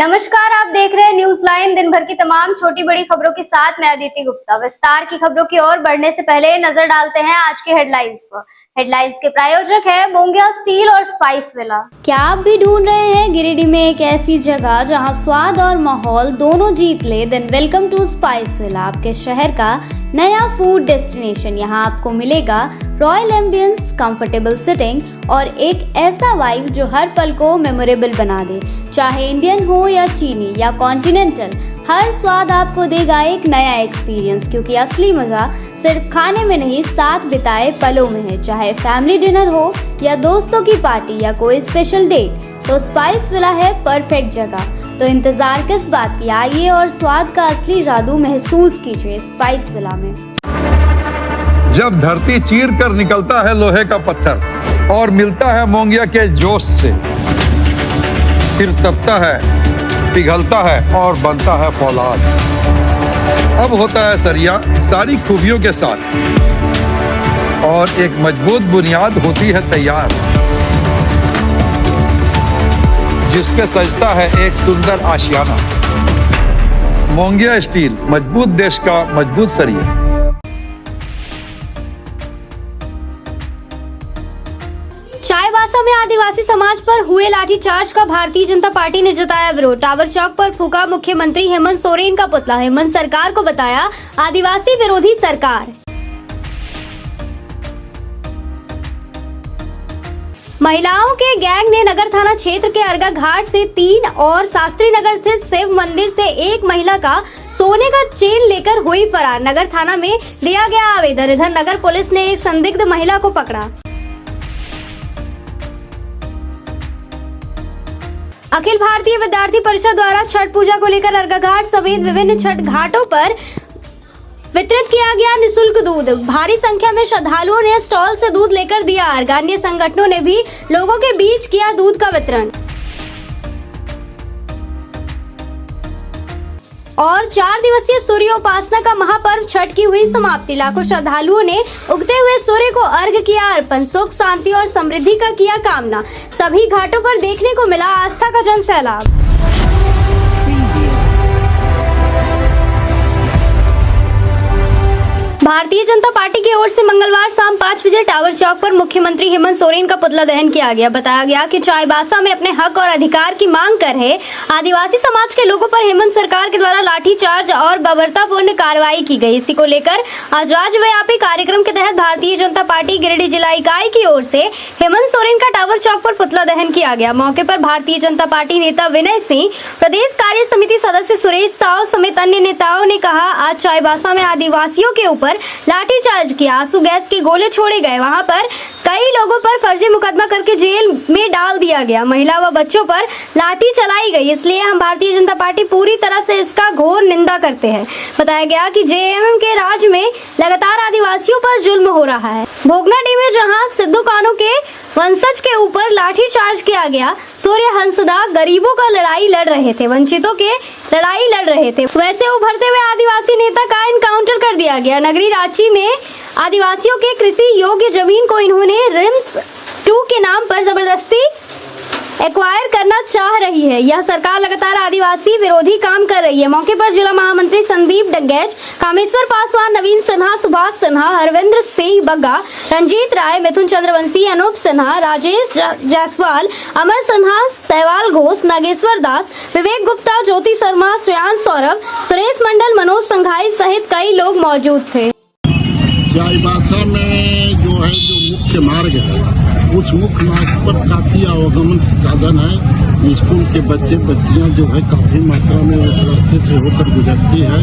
नमस्कार, आप देख रहे हैं न्यूज लाइन। दिन भर की तमाम छोटी बड़ी खबरों के साथ मैं अदिति गुप्ता। विस्तार की खबरों की ओर बढ़ने से पहले नजर डालते हैं आज के हेडलाइंस पर। हेडलाइंस के प्रायोजक है मोंगिया स्टील और स्पाइस विला। क्या आप भी ढूंढ रहे हैं गिरिडीह में एक ऐसी जगह जहां स्वाद और माहौल दोनों जीत ले? Then welcome to Spice Villa, आपके शहर का नया फूड डेस्टिनेशन। यहाँ आपको मिलेगा रॉयल एम्बियंस, कंफर्टेबल सिटिंग और एक ऐसा वाइब जो हर पल को मेमोरेबल बना दे। चाहे इंडियन हो या चीनी या कॉन्टिनेंटल, हर स्वाद आपको देगा एक नया एक्सपीरियंस, क्योंकि असली मजा सिर्फ खाने में नहीं, साथ बिताए पलों में है। चाहे फैमिली डिनर हो या दोस्तों की पार्टी या कोई स्पेशल डेट, तो स्पाइस विला है परफेक्ट जगह। तो इंतजार किस बात की, आइए और स्वाद का असली जादू महसूस कीजिए स्पाइस विला में। जब धरती चीर कर निकलता है लोहे का पत्थर और मिलता है मोंगिया के जोश से, फिर तपता है, पिघलता है और बनता है फौलाद। अब होता है सरिया सारी खूबियों के साथ और एक मजबूत बुनियाद होती है तैयार, जिस पे सजता है एक सुंदर आशियाना। मोंगिया स्टील, मजबूत देश का मजबूत सरिया। चाईबासा में आदिवासी समाज पर हुए लाठीचार्ज का भारतीय जनता पार्टी ने जताया विरोध। टावर चौक पर फूका मुख्यमंत्री हेमंत सोरेन का पुतला। हेमंत सरकार को बताया आदिवासी विरोधी सरकार। महिलाओं के गैंग ने नगर थाना क्षेत्र के अर्गा घाट से 3 और शास्त्री नगर स्थित शिव मंदिर से एक महिला का सोने का चेन लेकर हुई फरार। नगर थाना में दिया गया आवेदन। इधर नगर पुलिस ने एक संदिग्ध महिला को पकड़ा। अखिल भारतीय विद्यार्थी परिषद द्वारा छठ पूजा को लेकर अर्गा घाट समेत विभिन्न छठ घाटों पर वितरित किया गया निःशुल्क दूध। भारी संख्या में श्रद्धालुओं ने स्टॉल से दूध लेकर दिया अर्घ। अन्य संगठनों ने भी लोगों के बीच किया दूध का वितरण। और 4 दिवसीय सूर्योपासना का महापर्व छठ की हुई समाप्ति। लाखों श्रद्धालुओं ने उगते हुए सूर्य को अर्घ किया अर्पण। सुख, शांति और समृद्धि का किया कामना। सभी घाटों पर देखने को मिला आस्था का जन सैलाब। भारतीय जनता पार्टी की ओर से मंगलवार शाम 5 बजे टावर चौक पर मुख्यमंत्री हेमंत सोरेन का पुतला दहन किया गया। बताया गया कि चाईबासा में अपने हक और अधिकार की मांग कर रहे आदिवासी समाज के लोगों पर हेमंत सरकार के द्वारा लाठीचार्ज और बर्बरतापूर्ण कार्रवाई की गई। इसी को लेकर आज राज्यव्यापी कार्यक्रम के तहत भारतीय जनता पार्टी गिरिडीह जिला इकाई की ओर से हेमंत सोरेन का टावर चौक पर पुतला दहन किया गया। मौके पर भारतीय जनता पार्टी नेता विनय सिंह, प्रदेश कार्य समिति सदस्य सुरेश साव समेत अन्य नेताओं ने कहा, आज चाईबासा में आदिवासियों के ऊपर लाठीचार्ज किया, आंसू गैस के गोले छोड़े गए। वहां पर कई लोगों पर फर्जी मुकदमा करके जेल में डाल दिया गया। महिला व बच्चों पर लाठी चलाई गई। इसलिए हम भारतीय जनता पार्टी पूरी तरह से इसका घोर निंदा करते हैं। बताया गया कि जेएमएम के राज में लगातार आदिवासियों पर जुल्म हो रहा है। भोगनाडीह में जहां सिद्धू कान्हू के वंशज के ऊपर लाठीचार्ज किया गया, सूर्य हंसदा गरीबों का लड़ाई लड़ रहे थे, वंचितों के लड़ाई लड़ रहे थे, वैसे उभरते हुए आदिवासी नेता का इनकाउंटर कर दिया गया। नगरी रांची में आदिवासियों के कृषि योग्य जमीन को इन्होंने रिम्स 2 के नाम पर जबरदस्ती एक्वायर करना चाह रही है। यह सरकार लगातार आदिवासी विरोधी काम कर रही है। मौके पर जिला महामंत्री संदीप डंगेज, कामेश्वर पासवान, नवीन सिन्हा, सुभाष सिन्हा, हरविंद्र सिंह बग्गा, रंजीत राय, मिथुन चंद्रवंशी, अनूप सिन्हा, राजेश जायसवाल, अमर सिन्हा, सहवाल घोष, नागेश्वर दास, विवेक गुप्ता, ज्योति शर्मा, श्रेयांश सौरभ, सुरेश मंडल, मनोज संघाई सहित कई लोग मौजूद थे। चाईबासा में जो मुख्य मार्ग है, उस मुख्य मार्ग पर काफी आवागमन साधन है। स्कूल के बच्चे बच्चियां जो है काफी मात्रा में उस रास्ते से होकर गुजरती है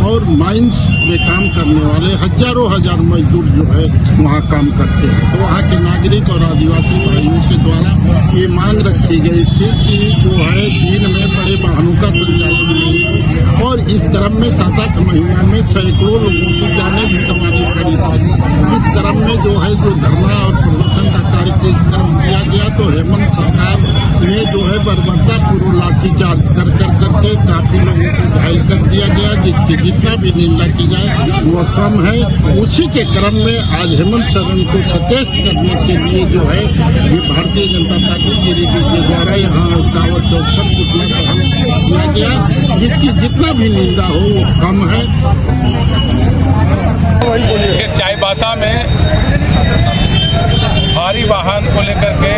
और माइंस में काम करने वाले हजारों हजार मजदूर जो है वहाँ काम करते हैं। तो वहाँ के नागरिक और आदिवासी भाइयों के द्वारा ये मांग रखी गई थी कि जो है दिन में बड़े वाहनों का संचालन नहीं हो और इस क्रम में 7-8 महीना में सैकड़ों लोगों की जानें भी गंवानी पड़ी थी। इस क्रम में जो है धरना और प्रदर्शन का कार्य कर दिया गया तो हेमंत सरकार ने जो है बर्बरतापूर्वक लाठीचार्ज कर करके काफी लोगों को घायल कर दिया गया, जिसकी जितना भी निंदा की जाए वो कम है। उसी के क्रम में आज हेमंत सोरेन को सचेत करने के लिए जो है ये भारतीय जनता पार्टी गिरिडीह के द्वारा यहाँ दावत चौक पर पुतला दहन किया गया, जिसकी जितना भी निंदा हो वो कम है। चाईबासा में भारी वाहन को लेकर के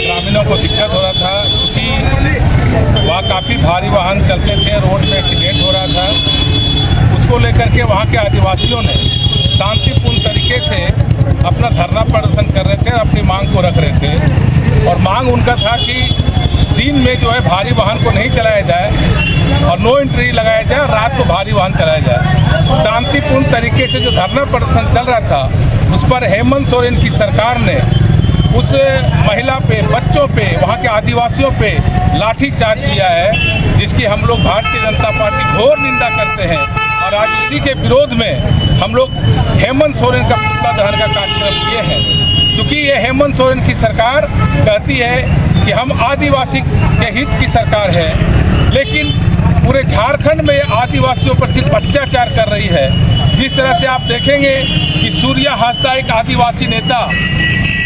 ग्रामीणों को दिक्कत हो रहा था, क्योंकि वहाँ काफ़ी भारी वाहन चलते थे, रोड में एक्सीडेंट हो रहा था। उसको लेकर के वहाँ के आदिवासियों ने शांतिपूर्ण तरीके से अपना धरना प्रदर्शन कर रहे थे, अपनी मांग को रख रहे थे। और मांग उनका था कि दिन में जो है भारी वाहन को नहीं चलाया जाए और नो एंट्री लगाया जाए, रात को भारी वाहन चलाया जाए। शांतिपूर्ण तरीके से जो धरना प्रदर्शन चल रहा था, उस पर हेमंत सोरेन की सरकार ने उस महिला पे, बच्चों पे, वहाँ के आदिवासियों पे लाठीचार्ज किया है, जिसकी हम लोग भारतीय जनता पार्टी घोर निंदा करते हैं। और आज उसी के विरोध में हम लोग हेमंत सोरेन का पुतला दहन का कार्यक्रम किए हैं, क्योंकि ये हेमंत सोरेन की सरकार कहती है कि हम आदिवासी के हित की सरकार है, लेकिन पूरे झारखंड में आदिवासियों पर सिर्फ अत्याचार कर रही है। जिस तरह से आप देखेंगे कि सूर्या हांसदा एक आदिवासी नेता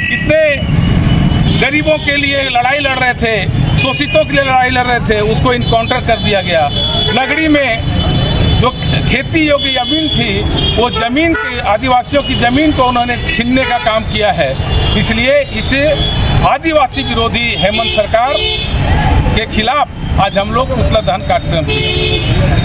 कितने गरीबों के लिए लड़ाई लड़ रहे थे, शोषितों के लिए लड़ाई लड़ रहे थे, उसको इनकाउंटर कर दिया गया। नगरी में जो खेती योग्य जमीन थी, वो जमीन के आदिवासियों की जमीन को उन्होंने छीनने का काम किया है। इसलिए इसे आदिवासी विरोधी हेमंत सरकार के खिलाफ आज हम लोग पुतला दहन कार्यक्रम किए।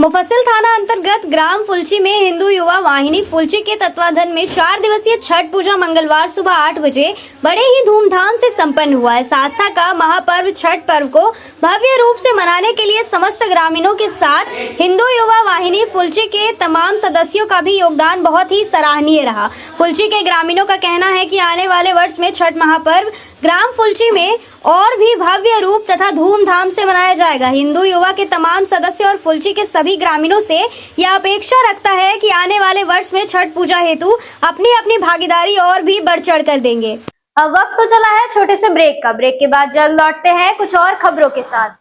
मुफस्सिल थाना अंतर्गत ग्राम फुलची में हिंदू युवा वाहिनी फुलची के तत्वाधान में 4 दिवसीय छठ पूजा मंगलवार सुबह 8 बजे बड़े ही धूमधाम से संपन्न हुआ। इस आस्था का महापर्व छठ पर्व को भव्य रूप से मनाने के लिए समस्त ग्रामीणों के साथ हिंदू युवा वाहिनी फुलची के तमाम सदस्यों का भी योगदान बहुत ही सराहनीय रहा। फुलची के ग्रामीणों का कहना है कि आने वाले वर्ष में छठ महापर्व ग्राम फुलची में और भी भव्य रूप तथा धूमधाम से मनाया जाएगा। हिंदू युवा के तमाम सदस्य और फुलची के सभी ग्रामीणों से यह अपेक्षा रखता है कि आने वाले वर्ष में छठ पूजा हेतु अपनी अपनी भागीदारी और भी बढ़ चढ़ कर देंगे। अब वक्त तो चला है छोटे से ब्रेक का। ब्रेक के बाद जल्द लौटते हैं कुछ और खबरों के साथ।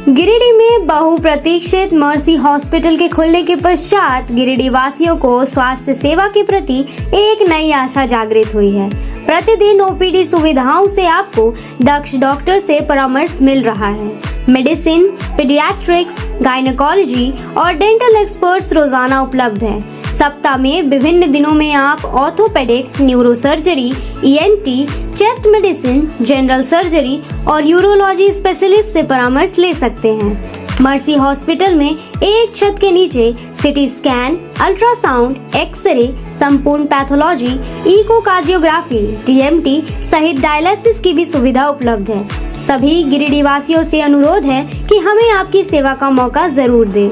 गिरिडीह में बहुप्रतीक्षित मर्सी हॉस्पिटल के खुलने के पश्चात गिरिडीह वासियों को स्वास्थ्य सेवा के प्रति एक नई आशा जागृत हुई है। प्रतिदिन ओपीडी सुविधाओं से आपको दक्ष डॉक्टर से परामर्श मिल रहा है। मेडिसिन, पीडियाट्रिक्स, गायनेकोलॉजी और डेंटल एक्सपर्ट्स रोजाना उपलब्ध हैं। सप्ताह में विभिन्न दिनों में आप orthopaedics, neurosurgery, ENT, chest medicine, general surgery और यूरोलॉजी स्पेशलिस्ट से परामर्श ले सकते हैं। मर्सी हॉस्पिटल में एक छत के नीचे सिटी स्कैन, अल्ट्रासाउंड, एक्सरे, संपूर्ण पैथोलॉजी, इकोकार्डियोग्राफी, टीएमटी सहित डायलिसिस की भी सुविधा उपलब्ध है। सभी गिरिडीह वासियों से अनुरोध है कि हमें आपकी सेवा का मौका जरूर दें।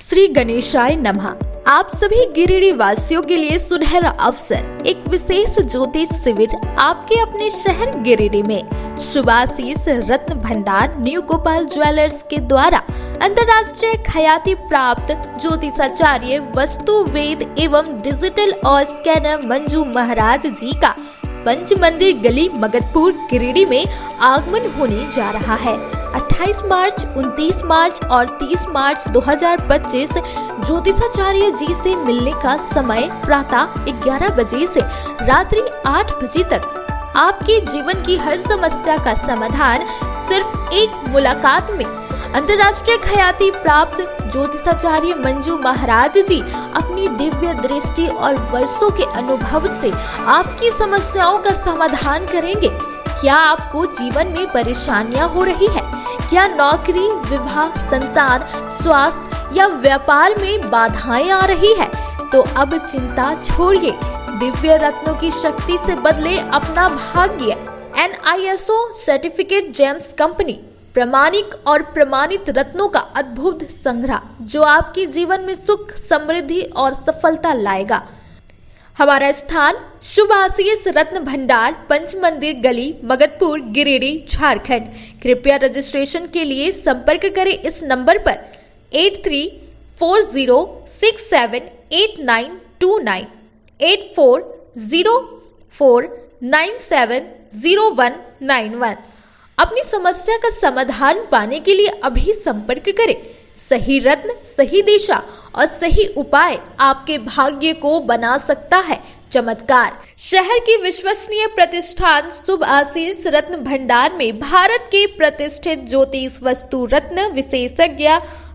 श्री गणेशाय नमः। आप सभी गिरिडीह वासियों के लिए सुनहरा अवसर, एक विशेष ज्योतिष शिविर आपके अपने शहर गिरिडीह में शुभाशीष रत्न भंडार न्यू गोपाल ज्वेलर्स के द्वारा अंतर्राष्ट्रीय ख्याति प्राप्त ज्योतिषाचार्य, वस्तु वेद एवं डिजिटल और स्कैनर मंजू महाराज जी का पंच मंदिर गली मगधपुर गिरिडीह में आगमन होने जा रहा है। 28 मार्च, 29 मार्च और 30 मार्च 2025 ज्योतिषाचार्य जी से मिलने का समय प्रातः 11 बजे से रात्रि 8 बजे तक। आपके जीवन की हर समस्या का समाधान सिर्फ एक मुलाकात में अंतर्राष्ट्रीय ख्याति प्राप्त ज्योतिषाचार्य मंजू महाराज जी अपनी दिव्य दृष्टि और वर्षों के अनुभव से आपकी समस्याओं का समाधान करेंगे। क्या आपको जीवन में परेशानियां हो रही है? क्या नौकरी, विवाह, संतान, स्वास्थ्य या व्यापार में बाधाएं आ रही है? तो अब चिंता छोड़िए, दिव्य रत्नों की शक्ति से बदले अपना भाग्य। NISO सर्टिफिकेट जेम्स कंपनी प्रामाणिक और प्रमाणित रत्नों का अद्भुत संग्रह जो आपके जीवन में सुख, समृद्धि और सफलता लाएगा। हमारा स्थान शुभ आशीष रत्न भंडार, पंच मंदिर गली, मगधपुर, गिरिडीह, झारखंड। कृपया रजिस्ट्रेशन के लिए संपर्क करें इस नंबर पर 8340678929 8404970191। अपनी समस्या का समाधान पाने के लिए अभी संपर्क करें। सही रत्न, सही दिशा और सही उपाय आपके भाग्य को बना सकता है चमत्कार। शहर की विश्वसनीय प्रतिष्ठान शुभ आशीष रत्न भंडार में भारत के प्रतिष्ठित ज्योतिष वस्तु रत्न विशेषज्ञ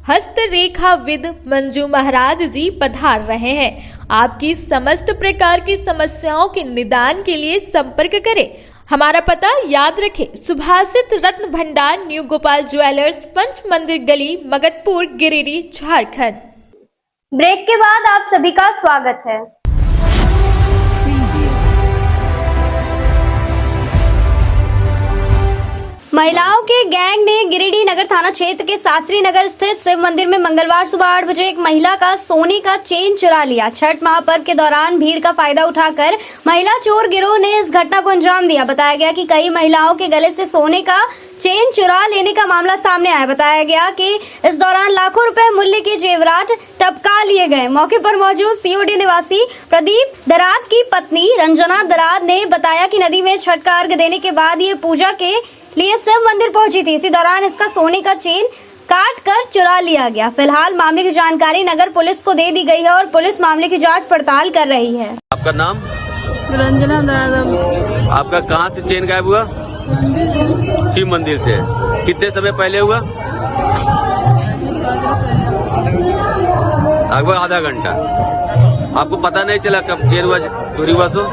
हस्तरेखाविद मंजू महाराज जी पधार रहे हैं। आपकी समस्त प्रकार की समस्याओं के निदान के लिए संपर्क करें। हमारा पता याद रखें, सुभाषित रत्न भंडार, न्यू गोपाल ज्वेलर्स, पंच मंदिर गली, मगधपुर, गिरिडीह, झारखंड। ब्रेक के बाद आप सभी का स्वागत है। महिलाओं के गैंग ने गिरिडीह नगर थाना क्षेत्र के शास्त्री नगर स्थित शिव मंदिर में मंगलवार सुबह 8 बजे एक महिला का सोने का चेन चुरा लिया। छठ महापर्व के दौरान भीड़ का फायदा उठाकर महिला चोर गिरोह ने इस घटना को अंजाम दिया। बताया गया कि कई महिलाओं के गले से सोने का चेन चुरा लेने का मामला सामने आया। बताया गया कि इस दौरान लाखों रुपए मूल्य के जेवरात टपका लिए गए। मौके पर मौजूद COD निवासी प्रदीप दराद की पत्नी रंजना दराद ने बताया कि नदी में छठ का अर्घ देने के बाद ये पूजा के लिए शिव मंदिर पहुंची थी। इसी दौरान इसका सोने का चेन काट कर चुरा लिया गया। फिलहाल मामले की जानकारी नगर पुलिस को दे दी गई है और पुलिस मामले की जांच पड़ताल कर रही है। आपका नाम? रंजना दादा। आपका कहाँ से चेन गायब हुआ? शिव मंदिर से। कितने समय पहले हुआ? लगभग आधा घंटा। आपको पता नहीं चला कब चेन हुआ, चोरी हुआ? सो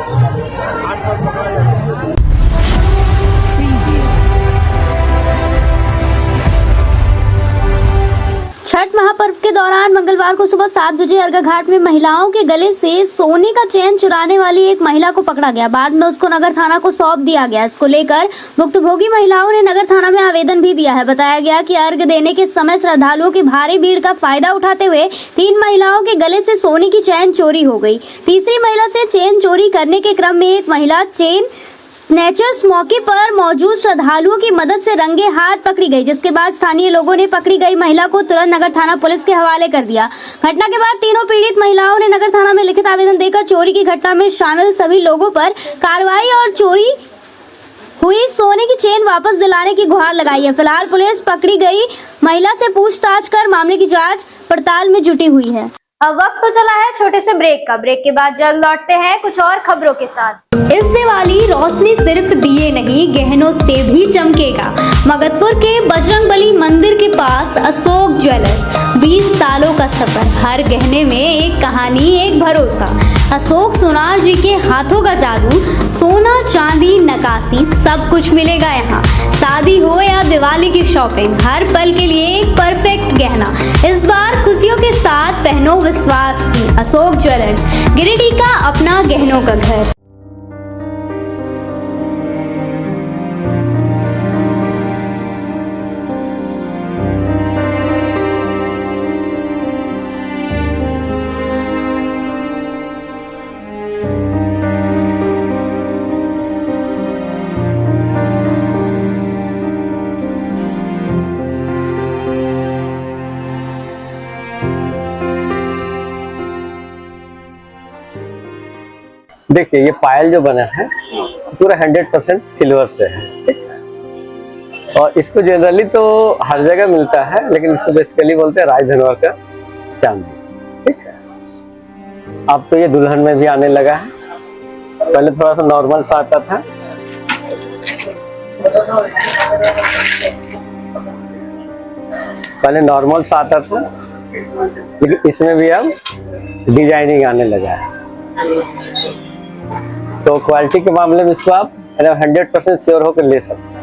छठ महापर्व के दौरान मंगलवार को सुबह 7 बजे अर्घा घाट में महिलाओं के गले से सोने का चेन चुराने वाली एक महिला को पकड़ा गया। बाद में उसको नगर थाना को सौंप दिया गया। इसको लेकर भुक्तभोगी महिलाओं ने नगर थाना में आवेदन भी दिया है। बताया गया कि अर्घ देने के समय श्रद्धालुओं की भारी भीड़ का फायदा उठाते हुए 3 महिलाओं के गले से सोने की चेन चोरी हो गई। तीसरी महिला से चेन चोरी करने के क्रम में एक महिला चेन स्नैचर्स मौके पर मौजूद श्रद्धालुओं की मदद से रंगे हाथ पकड़ी गई, जिसके बाद स्थानीय लोगों ने पकड़ी गई महिला को तुरंत नगर थाना पुलिस के हवाले कर दिया। घटना के बाद तीनों पीड़ित महिलाओं ने नगर थाना में लिखित आवेदन देकर चोरी की घटना में शामिल सभी लोगों पर कार्रवाई और चोरी हुई सोने की चेन वापस दिलाने की गुहार लगाई है। फिलहाल पुलिस पकड़ी गई महिला से पूछताछ कर मामले की जाँच पड़ताल में जुटी हुई है। अब वक्त तो चला है छोटे से ब्रेक का। ब्रेक के बाद जल्द लौटते हैं कुछ और खबरों के साथ। इस दिवाली रोशनी सिर्फ दिए नहीं गहनों से भी चमकेगा। मगधपुर के बजरंगबली मंदिर के पास अशोक ज्वेलर्स। 20 सालों का सफर, हर गहने में एक कहानी, एक भरोसा। अशोक सोनार जी के हाथों का जादू, सोना, चांदी, नक्काशी, सब कुछ मिलेगा यहाँ। शादी हो या दिवाली की शॉपिंग, हर पल के लिए एक परफेक्ट गहना। इस बार खुशियों के साथ पहनो विश्वास की अशोक ज्वेलर्स, गिरिडीह का अपना गहनों का घर। देखिए ये पायल जो बना है पूरा 100% सिल्वर से है, ठीक। और इसको जनरली तो हर जगह मिलता है, लेकिन इसको बेसिकली बोलते हैं राजधनवर का चांदी, ठीक है। अब तो ये दुल्हन में भी आने लगा है। पहले थोड़ा सा नॉर्मल सा आता था। पहले नॉर्मल सा आता था, लेकिन इसमें भी अब डिजाइनिंग आने लगा है। तो क्वालिटी के मामले में इसको आप 100% श्योर होकर ले सकते हैं।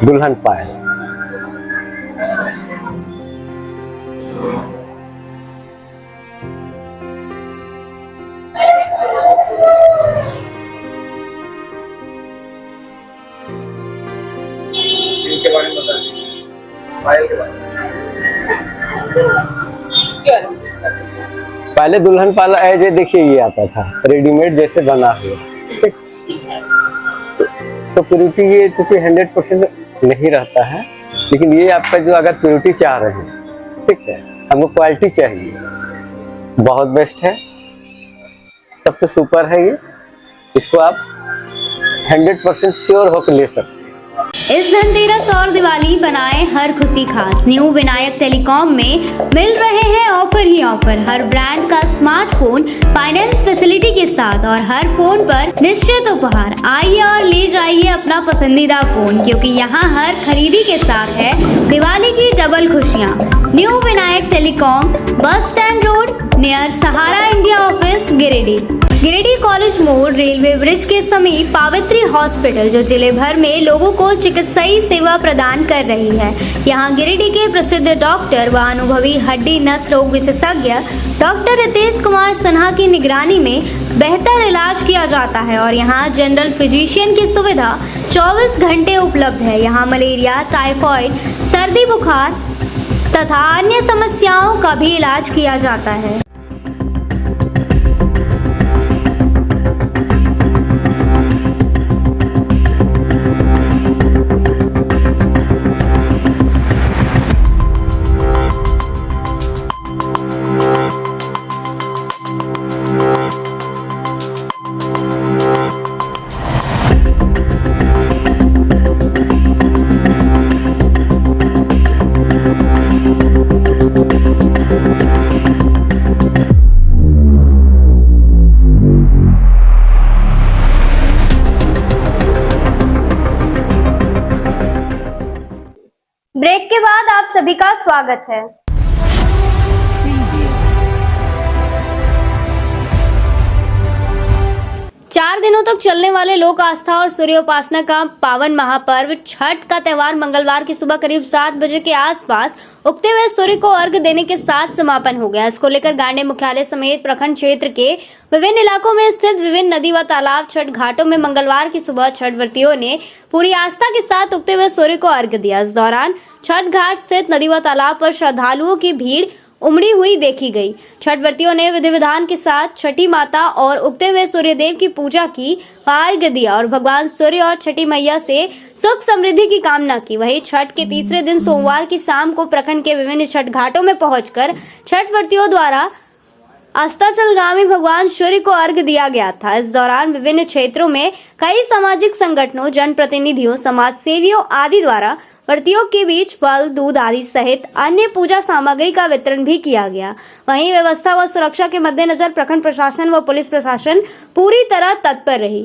दुल्हन पायल, पहले दुल्हन पायल ऐसे देखिए ये आता था रेडीमेड जैसे बना हुआ, ठीक। तो प्योरिटी ये चूंकि 100% नहीं रहता है, लेकिन ये आपका जो अगर प्योरिटी चाह रहे हैं, ठीक है, हमको क्वालिटी चाहिए, बहुत बेस्ट है, सबसे सुपर है ये। इसको आप 100% श्योर होकर ले सकते हैं। इस धनतेरस और दिवाली बनाए हर खुशी खास। न्यू विनायक टेलीकॉम में मिल रहे हैं ऑफर ही ऑफर। हर ब्रांड का स्मार्टफोन फाइनेंस फैसिलिटी के साथ और हर फोन पर निश्चित उपहार। आइए और ले जाइए अपना पसंदीदा फोन, क्योंकि यहाँ हर खरीदी के साथ है दिवाली की डबल खुशियाँ। New Vinayak telecom, bus stand road near Sahara India office, Giridih. Giridih college मोड़, रेलवे ब्रिज के समीप पावित्री हॉस्पिटल, जो जिले भर में लोगों को चिकित्सीय सेवा प्रदान कर रही है। यहाँ गिरिडीह के प्रसिद्ध डॉक्टर व अनुभवी हड्डी नस रोग विशेषज्ञ डॉक्टर रितेश कुमार सिन्हा की निगरानी में बेहतर इलाज किया जाता है और यहाँ जनरल फिजिशियन की सुविधा 24 घंटे उपलब्ध है। यहाँ मलेरिया, टाइफाइड, सर्दी बुखार तथा अन्य समस्याओं का भी इलाज किया जाता है। ब्रेक के बाद आप सभी का स्वागत है। चार दिनों तक चलने वाले लोक आस्था और सूर्योपासना का पावन महापर्व छठ का त्योहार मंगलवार की सुबह करीब 7 बजे के आसपास उगते हुए सूर्य को अर्घ देने के साथ समापन हो गया। इसको लेकर गांडे मुख्यालय समेत प्रखंड क्षेत्र के विभिन्न इलाकों में स्थित विभिन्न नदी व तालाब, छठ घाटों में मंगलवार की सुबह छठ व्रतियों ने पूरी आस्था के साथ उगते हुए सूर्य को अर्घ दिया। इस दौरान छठ घाट स्थित नदी व तालाब पर श्रद्धालुओं की भीड़ उमड़ी हुई देखी गई। छठ व्रतियों ने विधि विधान के साथ छठी माता और उगते हुए सूर्यदेव की पूजा की, अर्घ्य दिया और भगवान सूर्य और छठी मैया से सुख समृद्धि की कामना की। वहीं छठ के तीसरे दिन सोमवार की शाम को प्रखंड के विभिन्न छठ घाटों में पहुंचकर छठ व्रतियों द्वारा अस्ताचलगामी भगवान सूर्य को अर्घ्य दिया गया था। इस दौरान विभिन्न क्षेत्रों में कई सामाजिक संगठनों, जनप्रतिनिधियों, समाज सेवियों आदि द्वारा व्रतियों के बीच फल, दूध आदि सहित अन्य पूजा सामग्री का वितरण भी किया गया। वहीं व्यवस्था व सुरक्षा के मद्देनजर प्रखंड प्रशासन व पुलिस प्रशासन पूरी तरह तत्पर रही।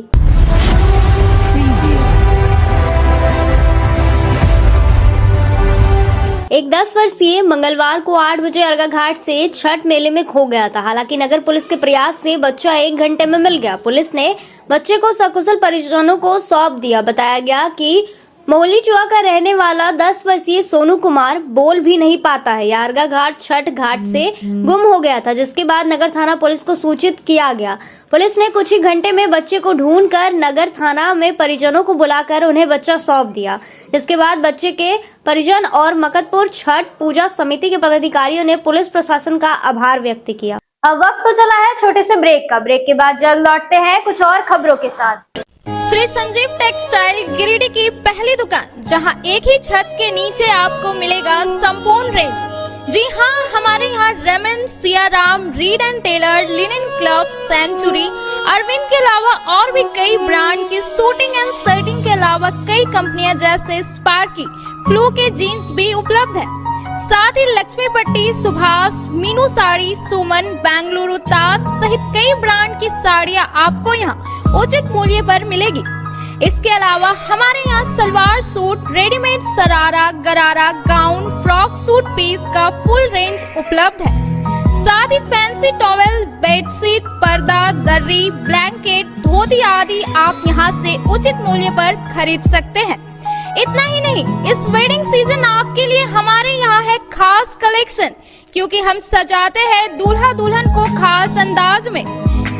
एक 10 वर्षीय मंगलवार को 8 बजे अर्घा घाट से छठ मेले में खो गया था। हालांकि नगर पुलिस के प्रयास से बच्चा 1 घंटे में मिल गया। पुलिस ने बच्चे को सकुशल परिजनों को सौंप दिया। बताया गया कि मोहली चुआ का रहने वाला 10 वर्षीय सोनू कुमार बोल भी नहीं पाता है। यह अर्घा घाट छठ घाट से गुम हो गया था, जिसके बाद नगर थाना पुलिस को सूचित किया गया। पुलिस ने कुछ ही घंटे में बच्चे को ढूंढकर नगर थाना में परिजनों को बुलाकर उन्हें बच्चा सौंप दिया। इसके बाद बच्चे के परिजन और मकतपुर छठ पूजा समिति के पदाधिकारियों ने पुलिस प्रशासन का आभार व्यक्त किया। अब वक्त तो चला है छोटे से ब्रेक का। ब्रेक के बाद जल्द लौटते हैं कुछ और खबरों के साथ। श्री संजीव टेक्सटाइल गिरिडीह की पहली दुकान, जहां एक ही छत के नीचे आपको मिलेगा संपूर्ण रेंज। जी हाँ, हमारे यहाँ Raymond, Siyaram, Reid and Taylor, Linen Club, Century, Arvind के अलावा और भी कई ब्रांड की सूटिंग एंड शर्टिंग के अलावा कई कंपनियां जैसे स्पार्की, फ्लू के जीन्स भी उपलब्ध है। साथ ही लक्ष्मीपट्टी, सुभाष, मीनू साड़ी, सुमन, बेंगलुरु ताज सहित कई ब्रांड की साड़ियां आपको यहाँ उचित मूल्य पर मिलेगी। इसके अलावा हमारे यहाँ सलवार सूट, रेडीमेड सरारा, गरारा, गाउन, फ्रॉक सूट पीस का फुल रेंज उपलब्ध है। साथ ही फैंसी टॉवेल, बेडशीट, पर्दा, दर्री, ब्लैंकेट, धोती आदि आप यहाँ से उचित मूल्य पर खरीद सकते हैं। इतना ही नहीं, इस वेडिंग सीजन आपके लिए हमारे यहाँ है खास कलेक्शन, क्योंकि हम सजाते हैं दूल्हा दुल्हन को खास अंदाज में।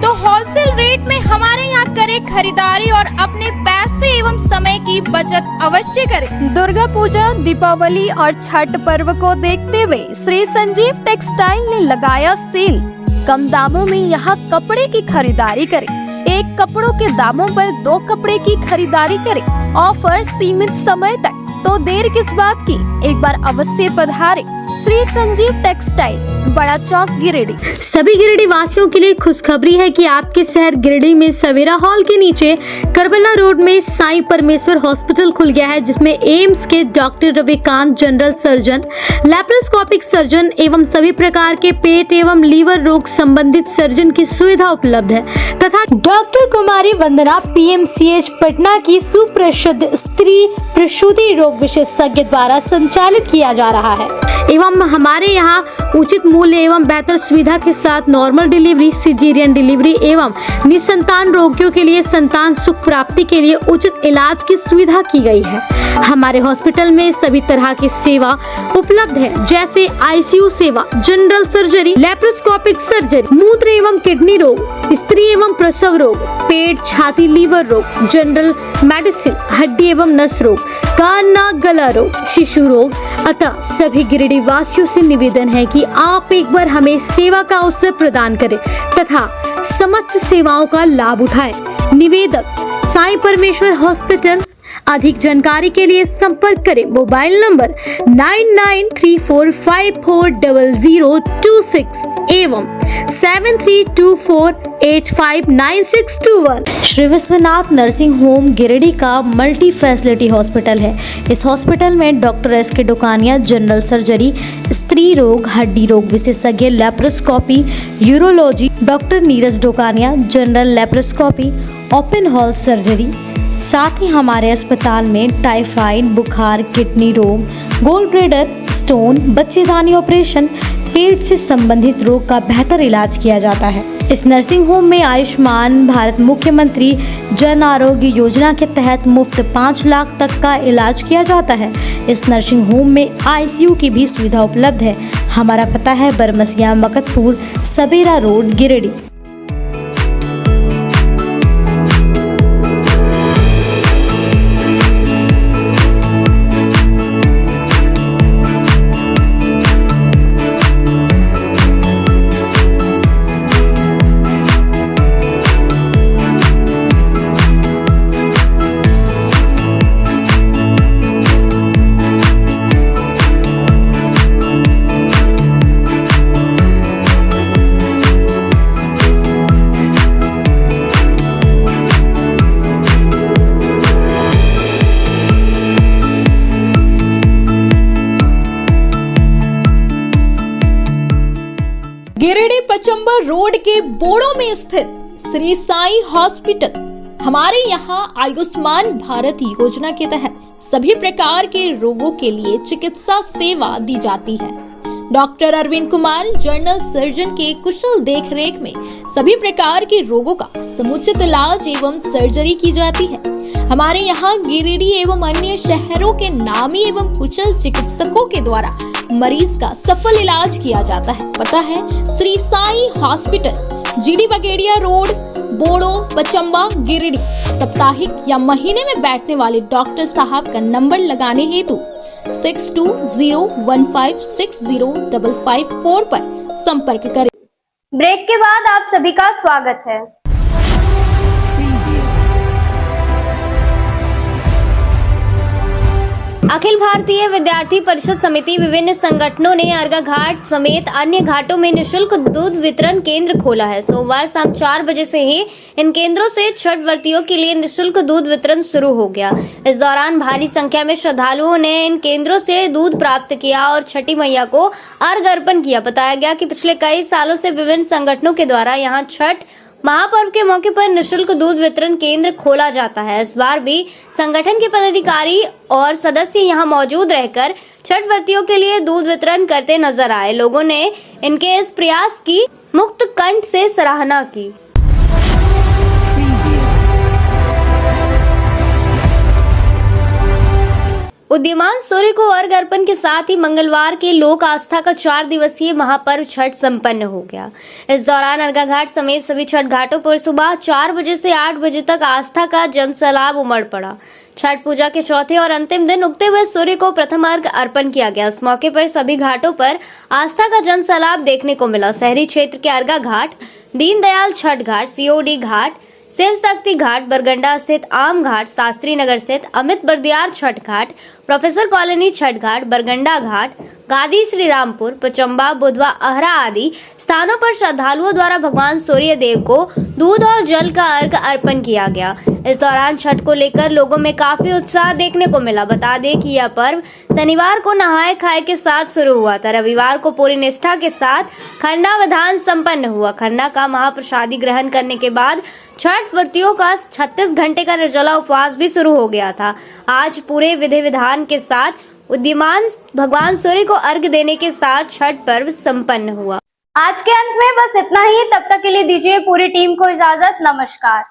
तो होलसेल रेट में हमारे यहाँ करें खरीदारी और अपने पैसे एवं समय की बचत अवश्य करें। दुर्गा पूजा, दीपावली और छठ पर्व को देखते हुए श्री संजीव टेक्सटाइल ने लगाया सेल। कम दामों में यहाँ कपड़े की खरीदारी करें। एक कपड़ों के दामों पर 2 कपड़े की खरीदारी करें। ऑफर सीमित समय तक, तो देर किस बात की, एक बार अवश्य पधारें। श्री संजीव टेक्सटाइल, बड़ा चौक, गिरिडीह। सभी गिरिडीह वासियों के लिए खुशखबरी है कि आपके शहर गिरिडीह में सवेरा हॉल के नीचे करबला रोड में साईं परमेश्वर हॉस्पिटल खुल गया है, जिसमें एम्स के doctor Ravikant, general surgeon, laparoscopic surgeon एवं सभी प्रकार के पेट एवं लीवर रोग संबंधित सर्जन की सुविधा उपलब्ध है तथा डॉक्टर कुमारी वंदना PMCH पटना की सुप्रसिद्ध स्त्री प्रसूति रोग विशेषज्ञ द्वारा संचालित किया जा रहा है। एवं हमारे यहाँ उचित मूल्य एवं बेहतर सुविधा के साथ नॉर्मल डिलीवरी, सिजेरियन डिलीवरी एवं निसंतान रोगियों के लिए संतान सुख प्राप्ति के लिए उचित इलाज की सुविधा की गई है। हमारे हॉस्पिटल में सभी तरह की सेवा उपलब्ध है, जैसे ICU सेवा, जनरल सर्जरी, लैप्रोस्कोपिक सर्जरी, मूत्र एवं किडनी रोग, स्त्री एवं प्रसव रोग, पेट, छाती, लीवर रोग, जनरल मेडिसिन, हड्डी एवं नस रोग, कान, नाक, गला रोग, शिशु रोग। अतः सभी गिरिडीह वासियों से निवेदन है कि आप एक बार हमें सेवा का अवसर प्रदान करें तथा समस्त सेवाओं का लाभ उठाएं। निवेदक साईं परमेश्वर हॉस्पिटल। अधिक जानकारी के लिए संपर्क करें मोबाइल नंबर 9934540026 एवं 7324859621। श्री विश्वनाथ नर्सिंग होम गिरिडीह का मल्टी फैसिलिटी हॉस्पिटल है। इस हॉस्पिटल में doctor SK Dokania, general surgery, स्त्री रोग, हड्डी रोग विशेषज्ञ, laparoscopy, urology, doctor Neeraj Dokania, general laparoscopy, open hall surgery. साथ ही हमारे अस्पताल में टाइफाइड, बुखार, किडनी रोग, गोल ब्लैडर, स्टोन, बच्चेदानी ऑपरेशन, पेट से संबंधित रोग का बेहतर इलाज किया जाता है। इस नर्सिंग होम में आयुष्मान भारत मुख्यमंत्री जन आरोग्य योजना के तहत मुफ्त 5 लाख तक का इलाज किया जाता है। इस नर्सिंग होम में ICU की भी सुविधा उपलब्ध है। हमारा पता है बरमसिया, मकतपुर, सवेरा रोड, गिरिडीह। गिरिडीह पचंबर रोड के बोड़ो में स्थित श्री साईं हॉस्पिटल। हमारे यहाँ आयुष्मान भारत योजना के तहत सभी प्रकार के रोगों के लिए चिकित्सा सेवा दी जाती है। Doctor Arvind Kumar, general surgeon के कुशल देखरेख में सभी प्रकार के रोगों का समुचित इलाज एवं सर्जरी की जाती है। हमारे यहाँ गिरिडीह एवं अन्य शहरों के नामी एवं कुशल चिकित्सकों के द्वारा मरीज का सफल इलाज किया जाता है। पता है Shri Sai hospital, GD Bagediya road, Bodo, Pachamba, Giridih. साप्ताहिक या महीने में बैठने वाले डॉक्टर साहब का नंबर लगाने हेतु 6201560554 पर संपर्क करें। ब्रेक के बाद आप सभी का स्वागत है। अखिल भारतीय विद्यार्थी परिषद समिति विभिन्न संगठनों ने अर्गा घाट समेत अन्य घाटों में निशुल्क दूध वितरण केंद्र खोला है। सोमवार शाम 4 बजे से ही इन केंद्रों से छठ व्रतियों के लिए निशुल्क दूध वितरण शुरू हो गया। इस दौरान भारी संख्या में श्रद्धालुओं ने इन केंद्रों से दूध प्राप्त किया और छठी मैया को अर्घ अर्पण किया। बताया गया कि पिछले कई सालों से विभिन्न संगठनों के द्वारा यहाँ छठ महापर्व के मौके पर निशुल्क दूध वितरण केंद्र खोला जाता है। इस बार भी संगठन के पदाधिकारी और सदस्य यहां मौजूद रहकर छठ व्रतियों के लिए दूध वितरण करते नजर आए। लोगों ने इनके इस प्रयास की मुक्त कंठ से सराहना की। उदीयमान सूर्य को अर्घ अर्पण के साथ ही मंगलवार के लोक आस्था का 4 दिवसीय महापर्व छठ संपन्न हो गया। इस दौरान अर्गा घाट समेत सभी छठ घाटों पर सुबह 4 बजे से 8 बजे तक आस्था का जनसैलाब उमड़ पड़ा। छठ पूजा के चौथे और अंतिम दिन उगते हुए सूर्य को प्रथम अर्घ अर्पण किया गया। इस मौके पर सभी घाटों पर आस्था का जनसैलाब देखने को मिला। शहरी क्षेत्र के अर्गा घाट, दीनदयाल छठ घाट, सीओडी घाट, शिव शक्ति घाट, बरगंडा स्थित आम घाट, शास्त्री नगर स्थित अमित बर्दियार छठ घाट, प्रोफेसर कॉलोनी छठ घाट, बरगंडा घाट, गादी श्री रामपुर, पचम्बा, बुधवा, अहरा आदि स्थानों पर श्रद्धालुओं द्वारा भगवान सूर्य देव को दूध और जल का अर्घ अर्पण किया गया। इस दौरान छठ को लेकर लोगों में काफी उत्साह देखने को मिला। बता दें कि यह पर्व शनिवार को नहाए खाए के साथ शुरू हुआ था। रविवार को पूरी निष्ठा के साथ खरना विधान संपन्न हुआ। खरना का महाप्रसादी ग्रहण करने के बाद छठ व्रतियों का 36 घंटे का निर्जला उपवास भी शुरू हो गया था। आज पूरे विधि विधान के साथ उदीयमान भगवान सूर्य को अर्घ देने के साथ छठ पर्व संपन्न हुआ। आज के अंत में बस इतना ही। तब तक के लिए दीजिए पूरी टीम को इजाजत। नमस्कार।